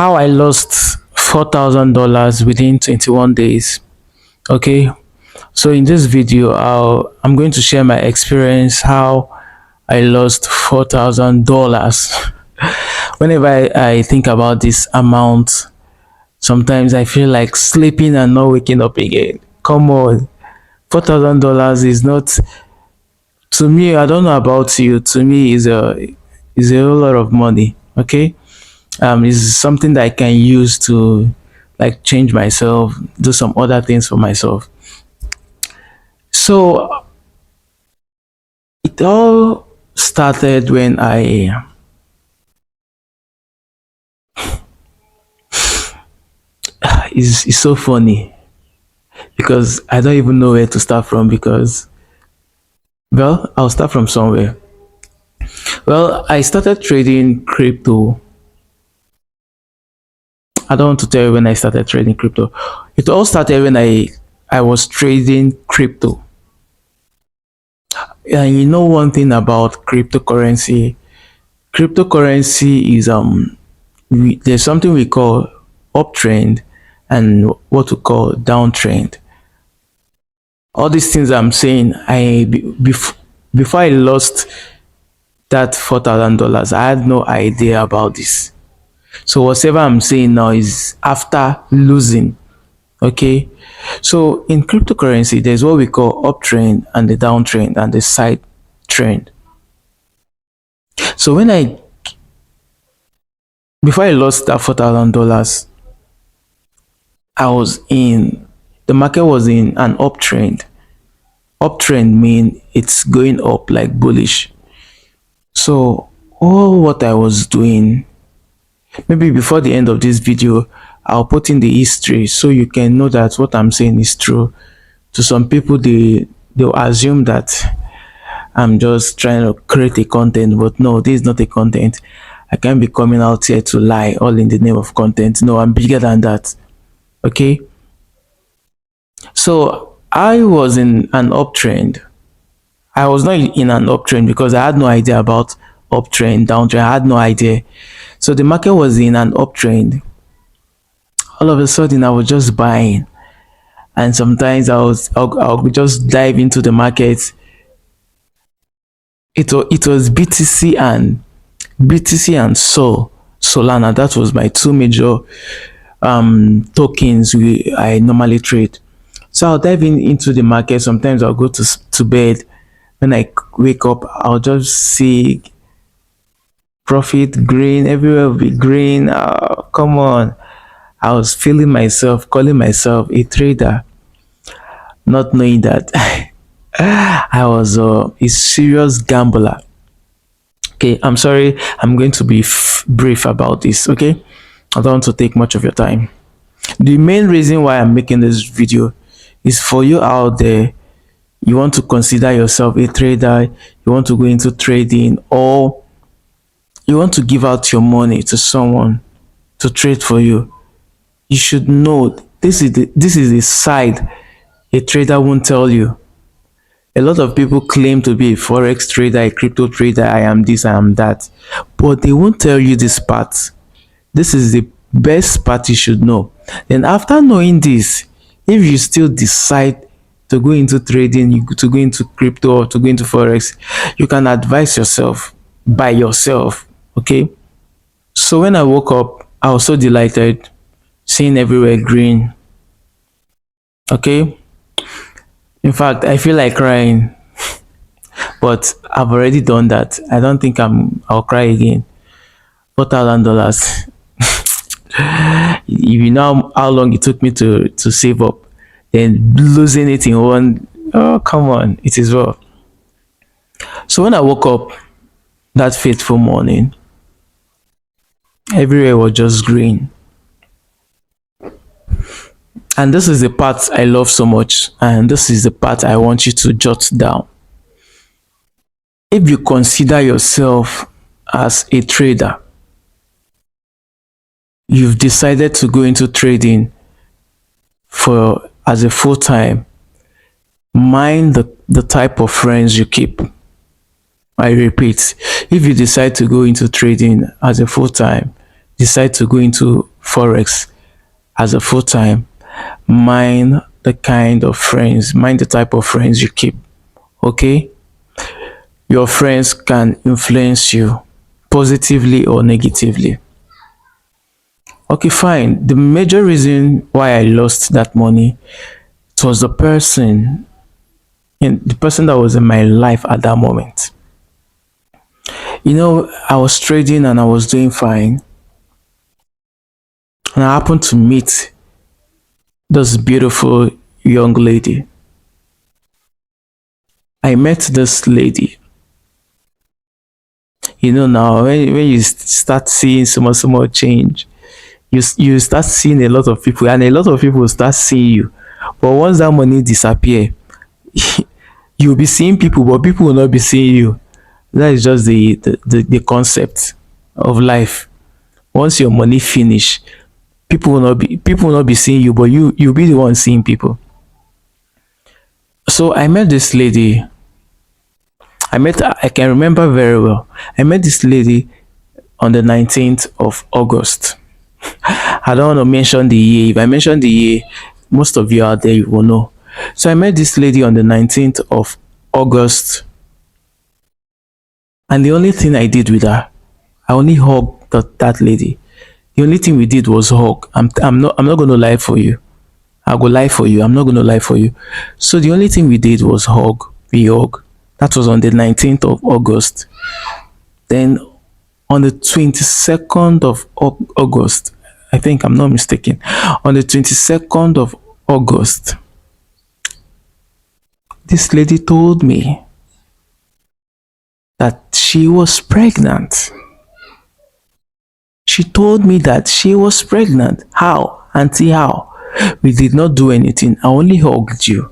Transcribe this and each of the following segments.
how I lost $4,000 within 21 days. Okay, so in this video, I'm going to share my experience how I lost $4,000. Whenever I think about this amount, sometimes I feel like sleeping and not waking up again. Come on, $4,000 is not, to me, I don't know about you, to me is a whole lot of money. Okay, is something that I can use to like change myself, do some other things for myself. So it all started when it's so funny because I don't even know where to start from because, well, I'll start from somewhere. Well, I started trading crypto. I don't want to tell you when I started trading crypto. It all started when I was trading crypto. And you know one thing about cryptocurrency, cryptocurrency is there's something we call uptrend and what we call downtrend. All these things I'm saying, before I lost that $4,000, I had no idea about this. So whatever I'm saying now is after losing. Okay, so in cryptocurrency, there's what we call uptrend and the downtrend and the side trend. So before I lost that $4,000, I was in the market was in an uptrend. Uptrend mean it's going up like bullish. So all what I was doing, maybe before the end of this video, I'll put in the history so you can know that what I'm saying is true. To some people, they'll assume that I'm just trying to create a content, but no, this is not a content. I can't be coming out here to lie all in the name of content. No, I'm bigger than that. Okay, so I was in an uptrend. I was not in an uptrend because I had no idea about uptrend, downtrend. I had no idea. So the market was in an uptrend. All of a sudden, I was just buying, and sometimes I'll just dive into the market. It was BTC and Solana. That was my two major tokens I normally trade. So I'll dive into the market. Sometimes I'll go to bed. When I wake up, I'll just see profit green, everywhere will be green. Come on. I was feeling myself, calling myself a trader, not knowing that I was a serious gambler. Okay, I'm sorry, I'm going to be brief about this. Okay, I don't want to take much of your time. The main reason why I'm making this video is for you out there. You want to consider yourself a trader, you want to go into trading, or you want to give out your money to someone to trade for you. You should know this is a side a trader won't tell you. A lot of people claim to be a forex trader, a crypto trader. I am this, I am that, but they won't tell you this part. This is the best part you should know. Then after knowing this, if you still decide to go into trading, to go into crypto or to go into forex, you can advise yourself by yourself. Okay, so when I woke up, I was so delighted, seeing everywhere green. Okay, in fact, I feel like crying, but I've already done that. I don't think I'll cry again. $4,000. If you know how long it took me to save up, then losing it in one, oh come on, it is well. So when I woke up that fateful morning, everywhere was just green. And this is the part I love so much, and this is the part I want you to jot down. If you consider yourself as a trader, you've decided to go into trading for as a full-time, mind the type of friends you keep. I repeat, if you decide to go into trading as a full-time, decide to go into Forex as a full time, mind the type of friends you keep. Okay? Your friends can influence you positively or negatively. Okay, fine. The major reason why I lost that money, it was the person that was in my life at that moment. I was trading and I was doing fine, and I happened to meet this beautiful young lady. I met this lady. Now when you start seeing small change, you start seeing a lot of people, and a lot of people start seeing you. But once that money disappear, you'll be seeing people, but people will not be seeing you. That is just the concept of life. Once your money finish, people will not be seeing you, but you'll be the one seeing people. So I met this lady. I can remember very well. I met this lady on the 19th of August. I don't want to mention the year. If I mention the year, most of you out there you will know. So I met this lady on the 19th of August, and the only thing I did with her, I only hugged that lady. The only thing we did was hug. I'm not gonna lie for you. I go lie for you. I'm not gonna lie for you. So the only thing we did was hug. We hug. That was on the 19th of August. Then on the 22nd of August, I think I'm not mistaken. On the 22nd of August, this lady told me that she was pregnant. She told me that she was pregnant. How? Auntie, how? We did not do anything. I only hugged you.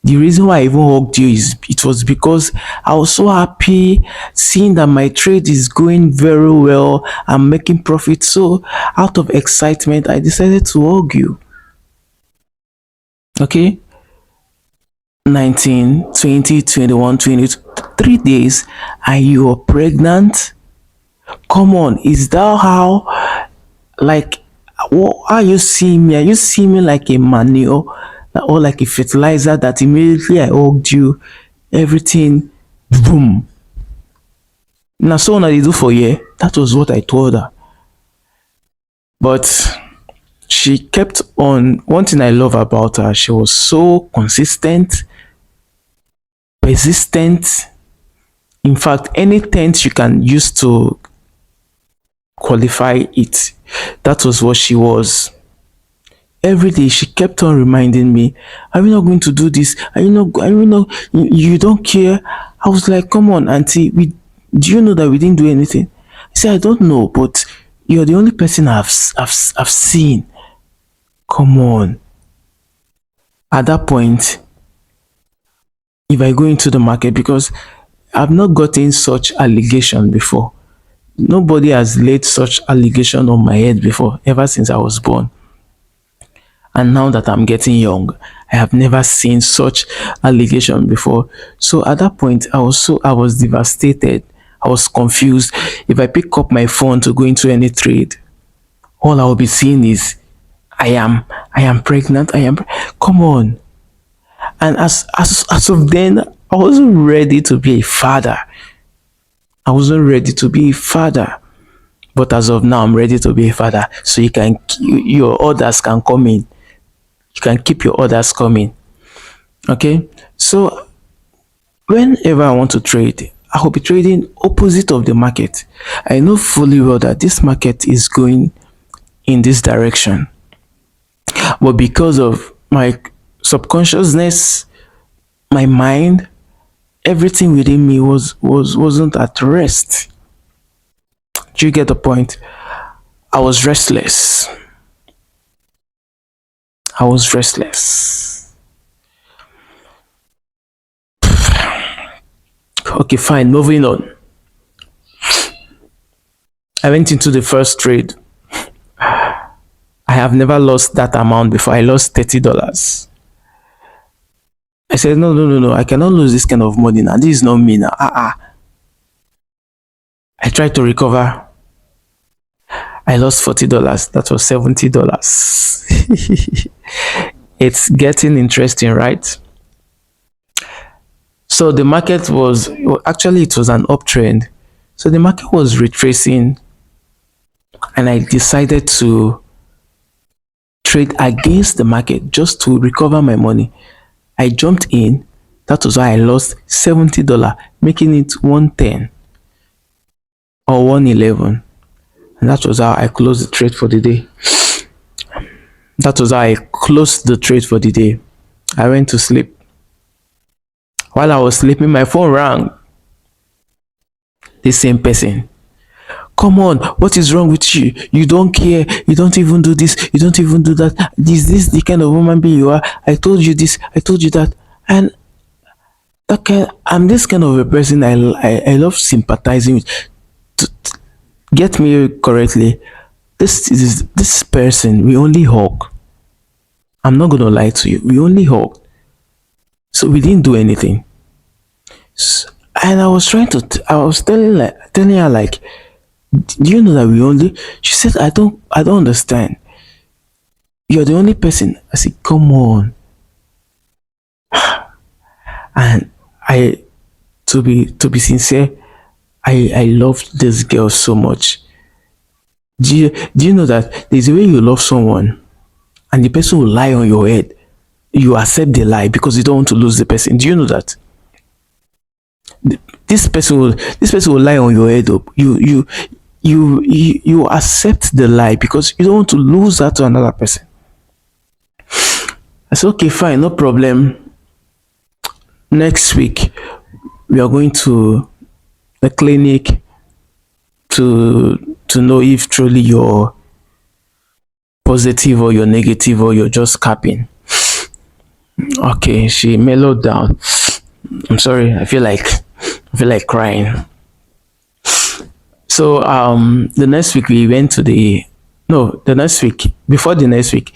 The reason why I even hugged you is it was because I was so happy seeing that my trade is going very well. I'm making profit. So out of excitement, I decided to hug you. Okay? 19, 20, 21, 22, 3 days, and you are pregnant? Come on, is that how, like, what are you seeing me? Are you seeing me like a manure or like a fertilizer that immediately I hugged you, everything, boom? Now, so now they do for you. That was what I told her. But she kept on. One thing I love about her, she was so consistent, persistent. In fact, any tent you can use to qualify it, that was what she was. Every day she kept on reminding me, are you not going to do this? Are you not, you don't care? I was like, come on, auntie, do you know that we didn't do anything? I said, I don't know, but you're the only person I've seen. Come on. At that point, if I go into the market, because I've not gotten such allegation before. Nobody has laid such allegation on my head before, ever since I was born. And now that I'm getting young, I have never seen such allegation before. So at that point, I was devastated. I was confused. If I pick up my phone to go into any trade, all I will be seeing is I am pregnant. Come on. And as of then, I wasn't ready to be a father. I wasn't ready to be a father. But as of now, I'm ready to be a father. So your orders can come in. You can keep your orders coming. Okay. So whenever I want to trade, I will be trading opposite of the market. I know fully well that this market is going in this direction. But because of my subconsciousness, my mind, everything within me wasn't at rest. Do you get the point? I was restless. I was restless. Okay, fine. Moving on. I went into the first trade. I have never lost that amount before. I lost $30. I said, no, no, no, no. I cannot lose this kind of money now. This is not me now. I tried to recover. I lost $40. That was $70. It's getting interesting, right? So the market was, actually it was an uptrend. So the market was retracing, and I decided to trade against the market just to recover my money. I jumped in. That was why I lost $70, making it 110 or 111. And that was how I closed the trade for the day. That was how I closed the trade for the day. I went to sleep. While I was sleeping, my phone rang. The same person. Come on, what is wrong with you? You don't care. You don't even do this. You don't even do that. Is this the kind of woman being you are? I told you this. I told you that. And I'm this kind of a person. I love sympathizing with. Get me correctly. This person. We only hug. I'm not gonna lie to you. We only hug. So we didn't do anything. And I was trying to. I was telling her like, do you know that we only? She said, I don't understand. You're the only person. I said, come on. And I, to be sincere, I loved this girl so much. Do you know that there's a way you love someone and the person will lie on your head. You accept the lie because you don't want to lose the person. Do you know that? This person will lie on your head up. You accept the lie because you don't want to lose that to another person. I said, okay, fine, no problem. Next week we are going to the clinic to know if truly you're positive or you're negative or you're just capping. Okay, she mellowed down. I'm sorry, I feel like crying. So the next week we went to the no the next week before the next week,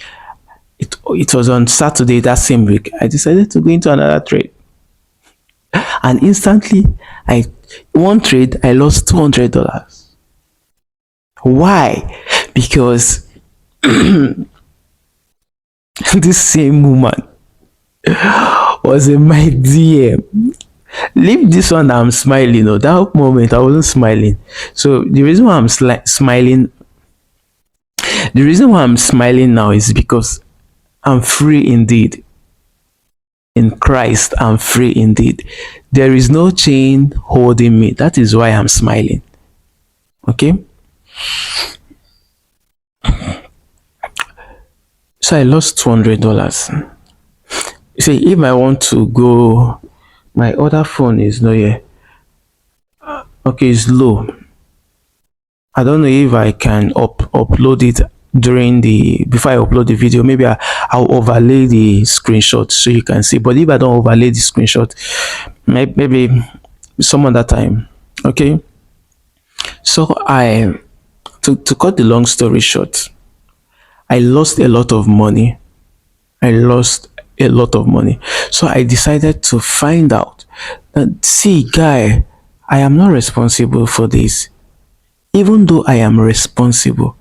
it was on Saturday that same week. I decided to go into another trade, and instantly, I one trade I lost $200. Why? Because this same woman was in my DM. Leave this one, I'm smiling. Oh, that moment I wasn't smiling. So the reason why I'm smiling now is because I'm free indeed. In Christ, I'm free indeed. There is no chain holding me. That is why I'm smiling. Okay? So I lost $200. You see, if I want to go, my other phone is not here. Okay, it's low. I don't know if I can upload it during the before I upload the video. Maybe I'll overlay the screenshot so you can see. But if I don't overlay the screenshot, maybe some other time. Okay. So to cut the long story short, I lost a lot of money. I lost a lot of money. So I decided to find out that, see, guy, I am not responsible for this. Even though I am responsible,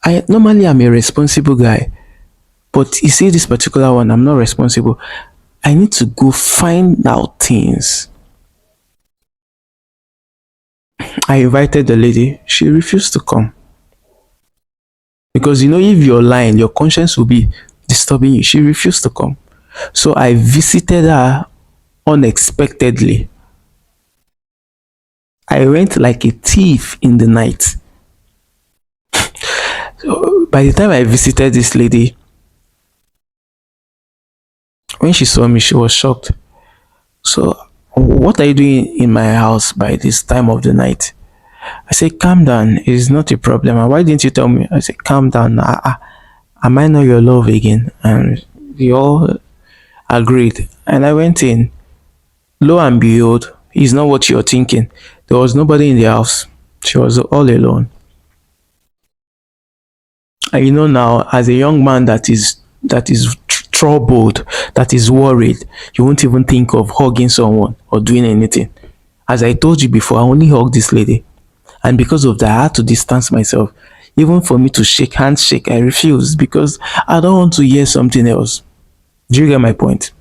I normally am a responsible guy. But you see, this particular one, I'm not responsible. I need to go find out things. I invited the lady. She refused to come. Because if you're lying, your conscience will be disturbing you. She refused to come. So I visited her unexpectedly. I went like a thief in the night. So by the time I visited this lady, when she saw me, she was shocked. So, what are you doing in my house by this time of the night? I said, calm down. It's not a problem. And why didn't you tell me? I said, calm down. Am I not your love again? And we all agreed. And I went in. Lo and behold, it's not what you're thinking. There was nobody in the house. She was all alone. And now, as a young man that is troubled, that is worried, you won't even think of hugging someone or doing anything. As I told you before, I only hugged this lady. And because of that, I had to distance myself. Even for me to shake handshake, I refused because I don't want to hear something else. Do you get my point?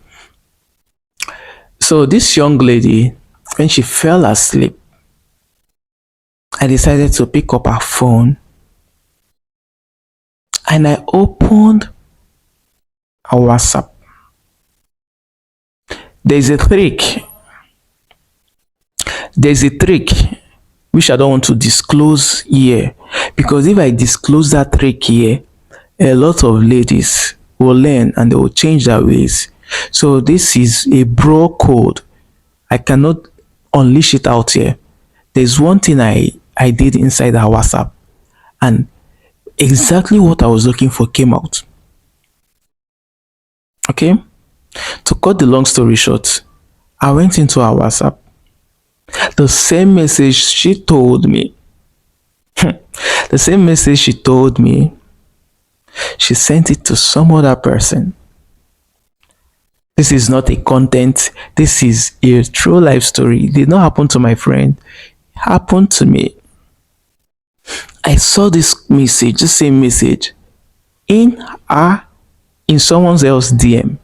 So this young lady, when she fell asleep, I decided to pick up her phone and I opened her WhatsApp. There's a trick. There's a trick which I don't want to disclose here, because if I disclose that trick here, a lot of ladies will learn and they will change their ways. So this is a bro code. I cannot unleash it out here. There's one thing I did inside our WhatsApp, and exactly what I was looking for came out. Okay? To cut the long story short, I went into our WhatsApp. The same message she told me, the same message she told me, she sent it to some other person. This is not a content. This is a true life story. It did not happen to my friend. It happened to me. I saw this message, the same message, in a in someone else's DM.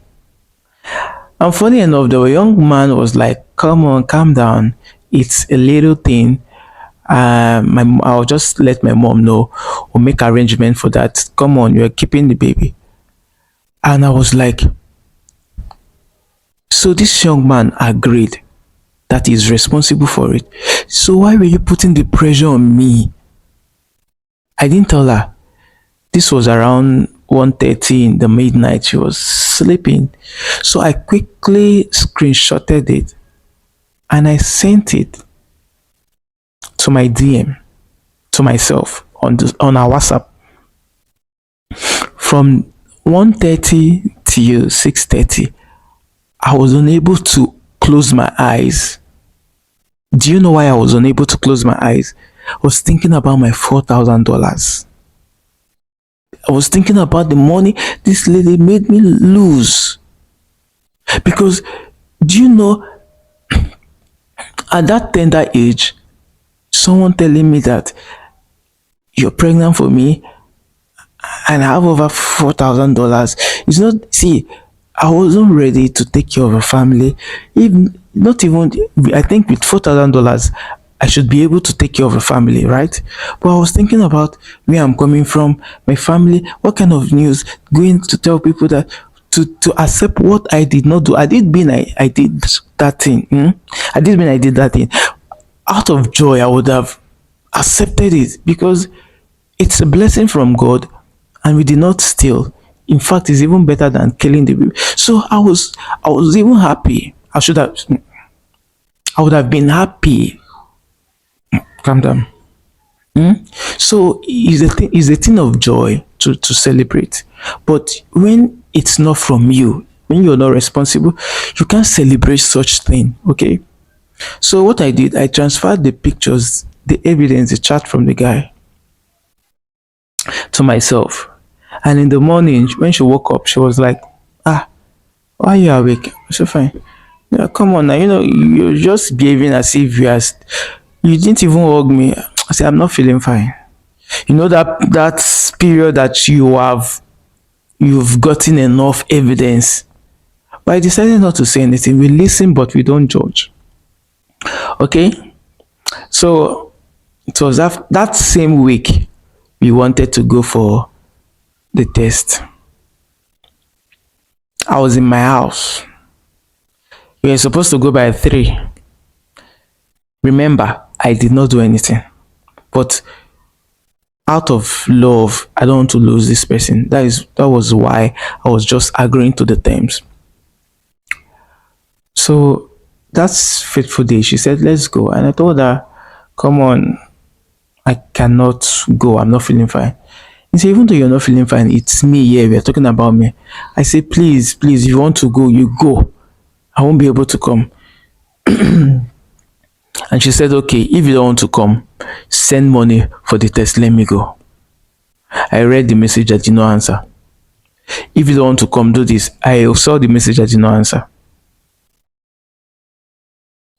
And funny enough, the young man was like, "Come on, calm down. It's a little thing. I'll just let my mom know or make arrangement for that. Come on, you're keeping the baby." And I was like, so this young man agreed that he's responsible for it. So why were you putting the pressure on me? I didn't tell her. This was around 1:30 in the midnight. She was sleeping. So I quickly screenshotted it and I sent it to my DM, to myself on our WhatsApp. From 1:30 till 6:30, I was unable to close my eyes. Do you know why I was unable to close my eyes? I was thinking about my $4,000. I was thinking about the money this lady made me lose. Because do you know, at that tender age, someone telling me that you're pregnant for me and I have over $4,000. It's not, see, I wasn't ready to take care of a family. Even not even, I think with $4,000, I should be able to take care of a family, right? But I was thinking about where I'm coming from, my family, what kind of news, going to tell people that to accept what I did not do. I did mean I did that thing. I did mean I did that thing. Out of joy, I would have accepted it because it's a blessing from God and we did not steal. In fact, it's even better than killing the baby. So I was even happy. I would have been happy. Calm down. So it's a thing of joy to celebrate. But when it's not from you, when you're not responsible, you can't celebrate such thing. Okay. So what I did, I transferred the pictures, the evidence, the chat from the guy to myself. And in the morning, when she woke up, she was like, "Ah, why are you awake?" I said, "Fine." Yeah, come on now, you're just behaving as if you didn't even hug me. I said, "I'm not feeling fine." That period that you've gotten enough evidence. But I decided not to say anything. We listen, but we don't judge. Okay? So it was that same week we wanted to go for the test. I was in my house. We were supposed to go by 3. Remember, I did not do anything. But out of love, I don't want to lose this person. That was why I was just agreeing to the terms. So that's fateful day. She said, "Let's go." And I told her, "Come on, I cannot go. I'm not feeling fine." He said, "Even though you're not feeling fine, it's me here. We're talking about me." I said, "Please, please, if you want to go, you go. I won't be able to come." And she said, "Okay, if you don't want to come, send money for the test. Let me go." I read the message, I did not answer. "If you don't want to come, do this." I saw the message, I did not answer.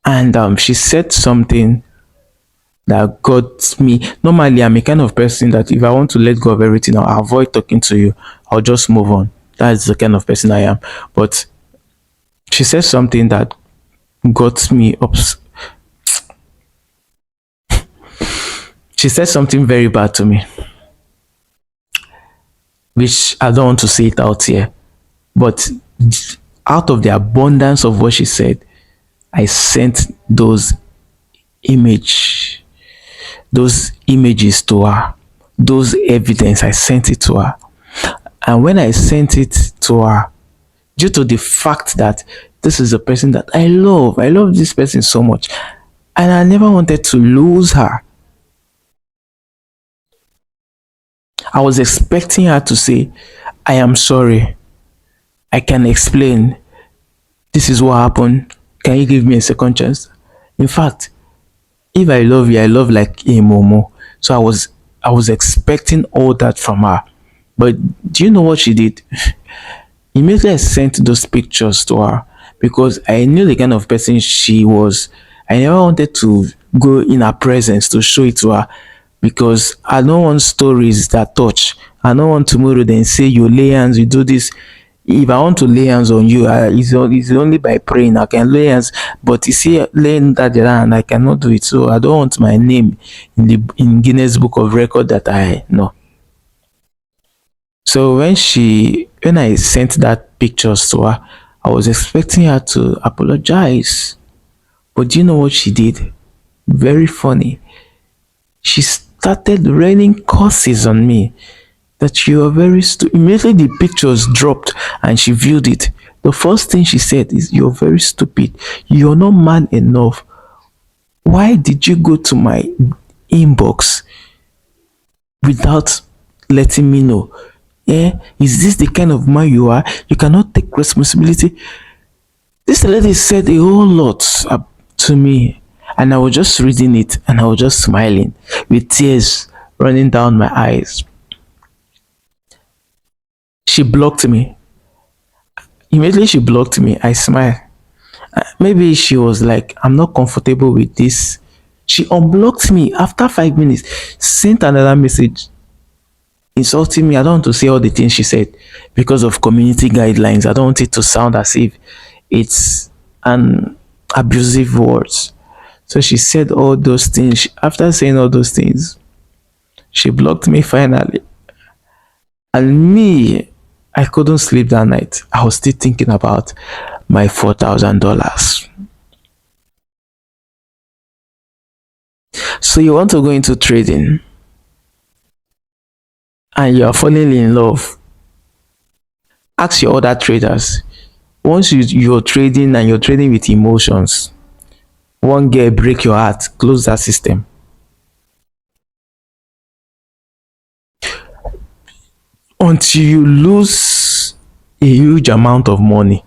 And she said something that got me. Normally, I'm a kind of person that if I want to let go of everything, I'll avoid talking to you. I'll just move on. That's the kind of person I am. But she said something that got me ups. She said something very bad to me, which I don't want to say it out here. But out of the abundance of what she said, I sent image, those images to her, those evidence. I sent it to her, and when I sent it to her, due to the fact that this is a person that I love this person so much, and I never wanted to lose her. I was expecting her to say, I am sorry, I can explain, this is what happened, can you give me a second chance? In fact, if I love you, I love like a momo. So I was expecting all that from her. But do you know what she did? Immediately I sent those pictures to her because I knew the kind of person she was. I never wanted to go in her presence to show it to her because I don't want stories that touch. I don't want tomorrow then say you lay hands, you do this. If I want to lay hands on you, it's only by praying. I can lay hands, but you see, laying that hand, I cannot do it. So I don't want my name in Guinness Book of Record that I know. So when I sent that pictures to her, I was expecting her to apologize. But do you know what she did? Very funny. She started raining curses on me that you are very stupid. Immediately the pictures dropped and she viewed it. The first thing she said is, you're very stupid. You're not man enough. Why did you go to my inbox without letting me know? Yeah, is this the kind of man you are? You cannot take responsibility. This lady said a whole lot to me, and I was just reading it and I was just smiling with tears running down my eyes. She blocked me. Immediately she blocked me. I smiled. Maybe she was like, I'm not comfortable with this. She unblocked me after 5 minutes, sent another message insulting me. I don't want to say all the things she said because of community guidelines. I don't want it to sound as if it's an abusive words. So she said all those things. After saying all those things, she blocked me finally. And me, I couldn't sleep that night. I was still thinking about my $4,000. So you want to go into trading and you are falling in love. Ask your other traders. Once you're trading and you're trading with emotions, one girl break your heart, close that system. Until you lose a huge amount of money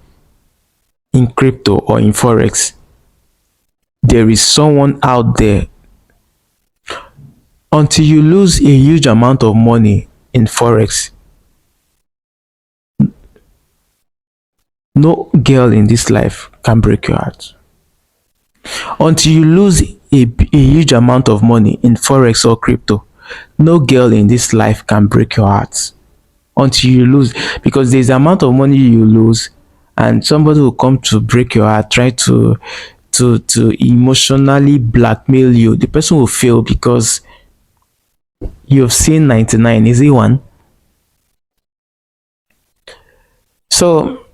in crypto or in Forex, there is someone out there. Until you lose a huge amount of money in Forex, no girl in this life can break your heart. Until you lose a huge amount of money in Forex or crypto, no girl in this life can break your heart. Until you lose, because there's the amount of money you lose, and somebody will come to break your heart, try to emotionally blackmail you. The person will fail because you've seen 99. Is it one? So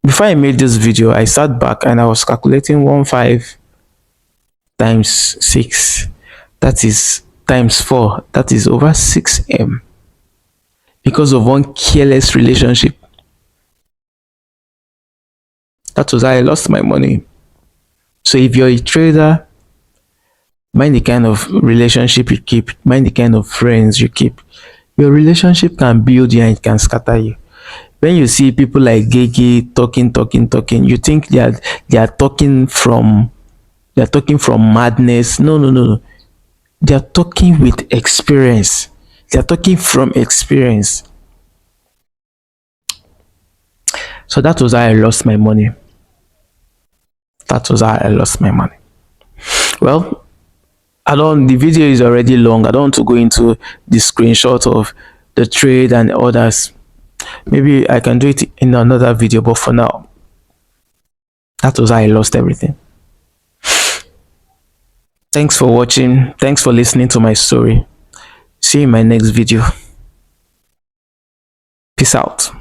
before I made this video, I sat back and I was calculating 1.5 times 6, that is times 4, that is over 6M, because of one careless relationship. That was how I lost my money. So if you're a trader, mind the kind of relationship you keep, mind the kind of friends you keep. Your relationship can build you and it can scatter you. When you see people like Gigi talking, you think they are talking from madness. No, no, no, no. They are talking with experience. They are talking from experience. So that was how I lost my money. That was how I lost my money. Well, I don't, the video is already long. I don't want to go into the screenshot of the trade and others. Maybe I can do it in another video, but for now, that was how I lost everything. Thanks for watching. Thanks for listening to my story. See you in my next video. Peace out.